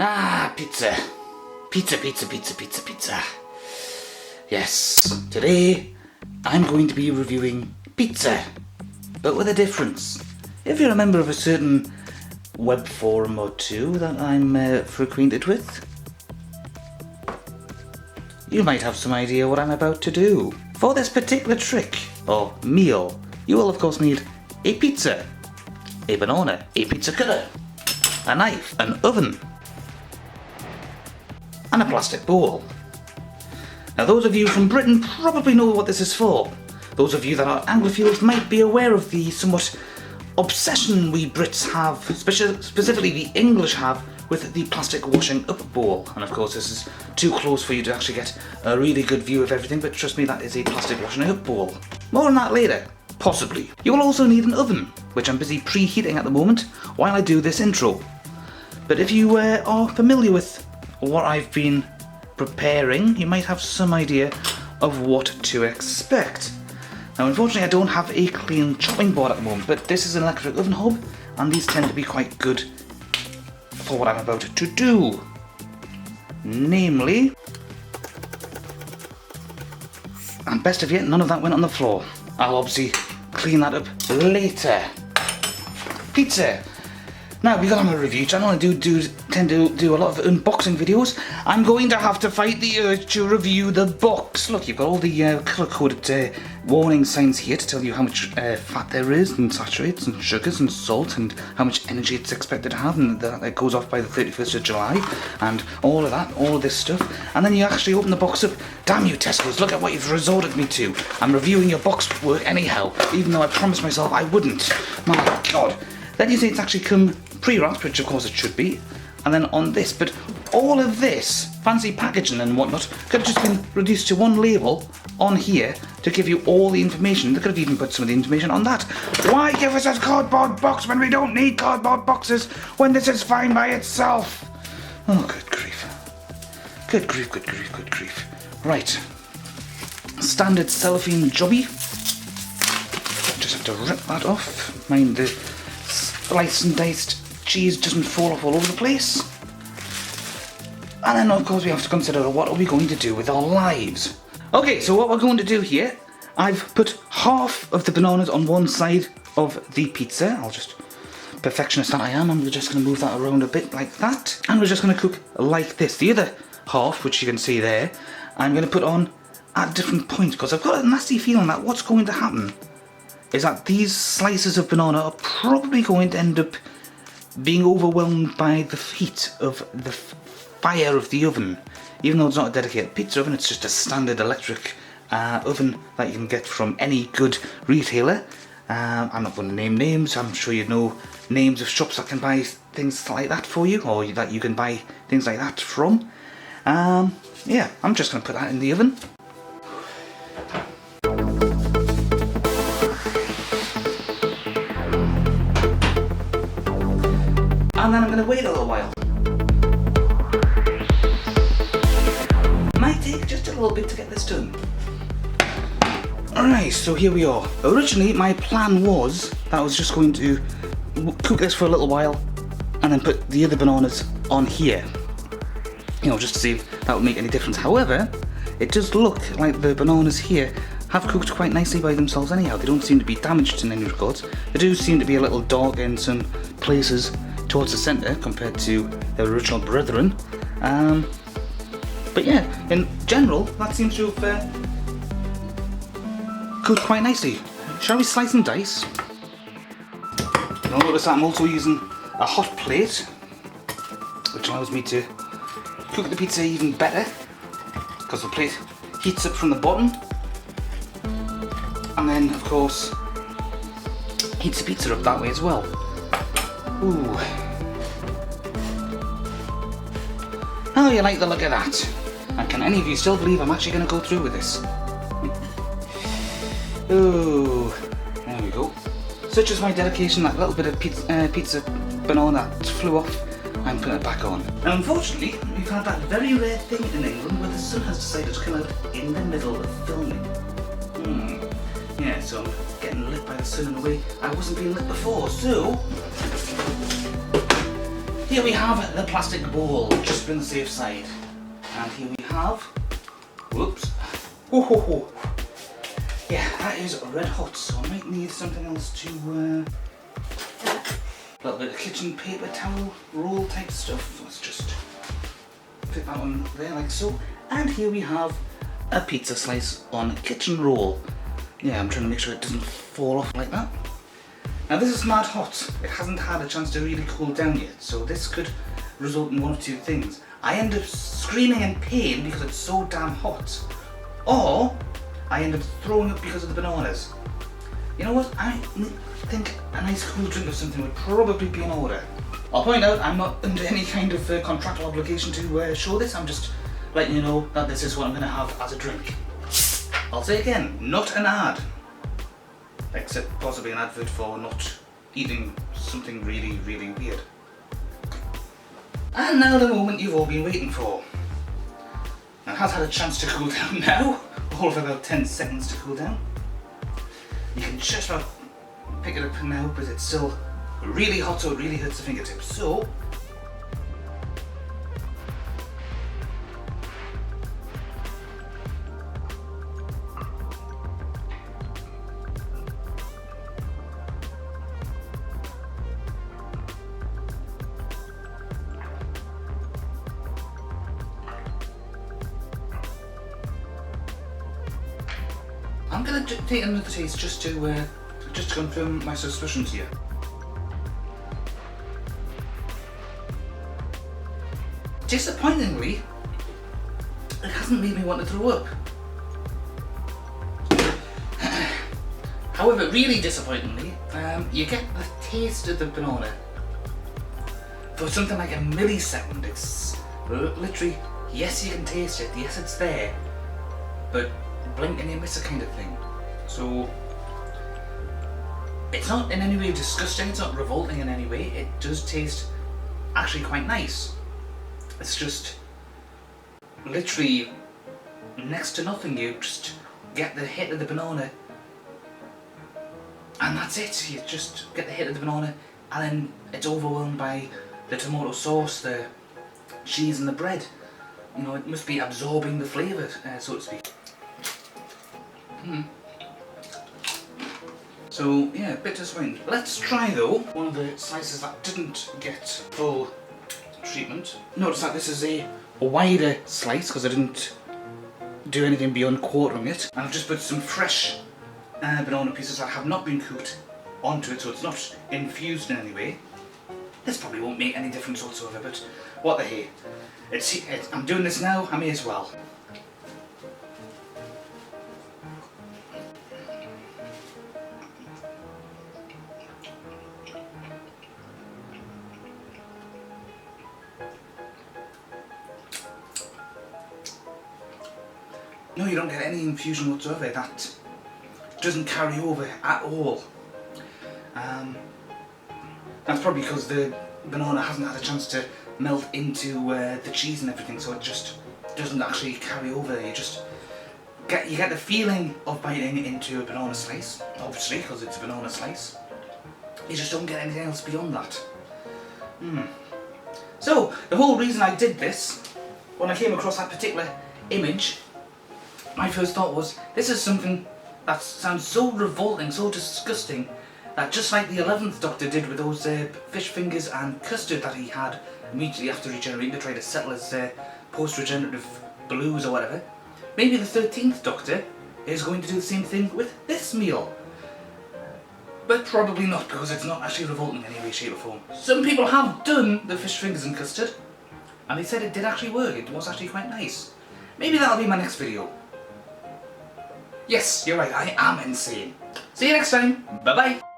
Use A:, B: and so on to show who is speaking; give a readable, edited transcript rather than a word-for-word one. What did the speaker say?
A: Ah, pizza. Pizza, pizza, pizza, pizza, pizza. Yes, today I'm going to be reviewing pizza, but with a difference. If you're a member of a certain web forum or two that I'm frequented with, you might have some idea what I'm about to do. For this particular trick, or meal, you will of course need a pizza, a banana, a pizza cutter, a knife, an oven, and a plastic bowl. Now those of you from Britain probably know what this is for. Those of you that are Anglophiles might be aware of the somewhat obsession we Brits have, specifically the English have, with the plastic washing up bowl. And of course this is too close for you to actually get a really good view of everything, but trust me, that is a plastic washing up bowl. More on that later, possibly. You will also need an oven, which I'm busy preheating at the moment while I do this intro. But if you are familiar with what I've been preparing, you might have some idea of what to expect. Now unfortunately I don't have a clean chopping board at the moment, but this is an electric oven hob and these tend to be quite good for what I'm about to do. Namely, and best of yet, none of that went on the floor. I'll obviously clean that up later. Pizza. Now, because I'm a review channel, I tend to do a lot of unboxing videos. I'm going to have to fight the urge to review the box. Look, you've got all the colour-coded warning signs here to tell you how much fat there is, and saturates, and sugars, and salt, and how much energy it's expected to have, and that it goes off by the 31st of July, and all of that, all of this stuff. And then you actually open the box up. Damn you, Tesco's, look at what you've resorted me to. I'm reviewing your box work anyhow, even though I promised myself I wouldn't. My God. Then you say it's actually come pre-wrapped, which of course it should be, and then on this, but all of this fancy packaging and whatnot could have just been reduced to one label on here to give you all the information. They could have even put some of the information on that. Why give us a cardboard box when we don't need cardboard boxes, when this is fine by itself? Oh, good grief. Good grief, good grief, good grief. Right. Standard cellophane jobby. Just have to rip that off. Mind the sliced and diced cheese doesn't fall off all over the place. And then of course we have to consider what are we going to do with our lives. Okay, so what we're going to do here, I've put half of the bananas on one side of the pizza. I'll just, perfectionist that I am, I'm just going to move that around a bit like that. And we're just going to cook like this. The other half, which you can see there, I'm going to put on at different points, because I've got a nasty feeling that what's going to happen is that these slices of banana are probably going to end up being overwhelmed by the heat of the fire of the oven. Even though it's not a dedicated pizza oven, it's just a standard electric oven that you can get from any good retailer. I'm not going to name names, I'm sure you know names of shops that can buy things like that for you, or that you can buy things like that from. Yeah, I'm just going to put that in the oven. And then I'm going to wait a little while. Might take just a little bit to get this done. Alright, so here we are. Originally my plan was that I was just going to cook this for a little while and then put the other bananas on here. You know, just to see if that would make any difference. However, it does look like the bananas here have cooked quite nicely by themselves anyhow. They don't seem to be damaged in any regards. They do seem to be a little dark in some places towards the centre compared to their original brethren. But yeah, in general, that seems to have cooked quite nicely. Shall we slice and dice? You'll notice that I'm also using a hot plate, which allows me to cook the pizza even better, because the plate heats up from the bottom, and then of course heats the pizza up that way as well. Ooh. How do you like the look of that? And can any of you still believe I'm actually going to go through with this? Ooh, there we go. Such is my dedication, that little bit of pizza banana that flew off, I'm putting it back on. Now unfortunately, we've had that very rare thing in England where the sun has decided to come out in the middle of filming. Yeah, so I'm getting lit by the sun in a way I wasn't being lit before, so here we have the plastic bowl, just for the safe side. And here we have, whoops, ho ho ho. Yeah, that is red hot, so I might need something else to, a little bit of kitchen paper towel roll type stuff. Let's just fit that one there like so. And here we have a pizza slice on kitchen roll. Yeah, I'm trying to make sure it doesn't fall off like that. Now this is mad hot. It hasn't had a chance to really cool down yet, so this could result in one of two things. I end up screaming in pain because it's so damn hot, or I end up throwing up because of the bananas. You know what? I think a nice cool drink or something would probably be in order. I'll point out I'm not under any kind of contractual obligation to show this. I'm just letting you know that this is what I'm going to have as a drink. I'll say again, not an ad. Except possibly an advert for not eating something really, really weird. And now the moment you've all been waiting for. It has had a chance to cool down now, all of about 10 seconds to cool down. You can just about pick it up now, but it's still really hot, so it really hurts the fingertips. So, I'm going to take another taste just to confirm my suspicions here. Disappointingly, it hasn't made me want to throw up. However, really disappointingly, you get the taste of the banana for something like a millisecond. It's literally, yes, you can taste it, yes, it's there, but blink and you miss a kind of thing. So it's not in any way disgusting, it's not revolting in any way, it does taste actually quite nice. It's just literally next to nothing. You just get the hit of the banana and that's it. You just get the hit of the banana and then it's overwhelmed by the tomato sauce, the cheese and the bread. You know, it must be absorbing the flavour, so to speak. So yeah, a bit disappointing. Let's try though one of the slices that didn't get full treatment. Notice that this is a wider slice because I didn't do anything beyond quartering it. And I've just put some fresh banana pieces that have not been cooked onto it, so it's not infused in any way. This probably won't make any difference whatsoever, but what the hey. I'm doing this now, I may as well. No, you don't get any infusion whatsoever. That doesn't carry over at all. That's probably because the banana hasn't had a chance to melt into the cheese and everything, so it just doesn't actually carry over. You get the feeling of biting into a banana slice, obviously because it's a banana slice. You just don't get anything else beyond that. So the whole reason I did this, when I came across that particular image, my first thought was, this is something that sounds so revolting, so disgusting, that just like the 11th Doctor did with those fish fingers and custard that he had immediately after regenerating to try to settle his post-regenerative blues or whatever, maybe the 13th Doctor is going to do the same thing with this meal. But probably not, because it's not actually revolting in any way, shape or form. Some people have done the fish fingers and custard, and they said it did actually work, it was actually quite nice. Maybe that'll be my next video. Yes, you're right, I am insane. See you next time, bye bye.